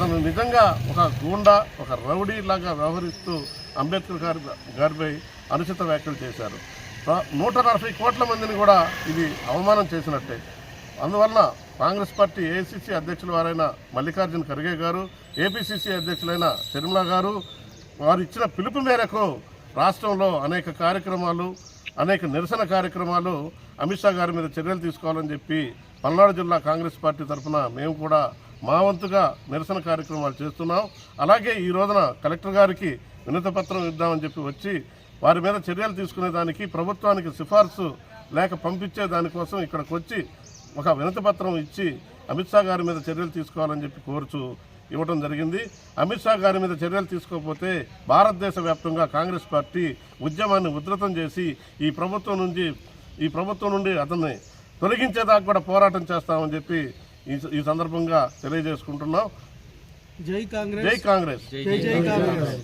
అతను నిజంగా ఒక గూండా, ఒక రౌడీ లాగా వ్యవహరిస్తూ అంబేద్కర్ గారిపై అనుచిత వ్యాఖ్యలు చేశారు. 140 కోట్ల మందిని కూడా ఇది అవమానం చేసినట్టే. అందువలన కాంగ్రెస్ పార్టీ ఏఐసిసి అధ్యక్షుల వారైన మల్లికార్జున ఖర్గే గారు, ఏపీసీసీ అధ్యక్షులైన షర్మిల గారు వారు ఇచ్చిన పిలుపు మేరకు రాష్ట్రంలో అనేక కార్యక్రమాలు, అనేక నిరసన కార్యక్రమాలు అమిత్ షా గారి మీద చర్యలు తీసుకోవాలని చెప్పి పల్నాడు జిల్లా కాంగ్రెస్ పార్టీ తరఫున మేము కూడా మా వంతుగా నిరసన కార్యక్రమాలు చేస్తున్నాం. అలాగే ఈ రోజున కలెక్టర్ గారికి వినతిపత్రం ఇద్దామని చెప్పి వచ్చి వారి మీద చర్యలు తీసుకునేదానికి ప్రభుత్వానికి సిఫార్సు లేక పంపించే దానికోసం ఇక్కడికి వచ్చి ఒక వినతిపత్రం ఇచ్చి అమిత్ షా గారి మీద చర్యలు తీసుకోవాలని చెప్పి కోరుచు ఇవ్వడం జరిగింది. అమిత్ షా గారి మీద చర్యలు తీసుకోకపోతే భారతదేశ వ్యాప్తంగా కాంగ్రెస్ పార్టీ ఉద్యమాన్ని ఉధృతం చేసి ఈ ప్రభుత్వం నుండి అతన్ని తొలగించేదాకా కూడా పోరాటం చేస్తామని చెప్పి ఈ సందర్భంగా తెలియజేసుకుంటున్నాం. జై కాంగ్రెస్. జై కాంగ్రెస్. జై కాంగ్రెస్.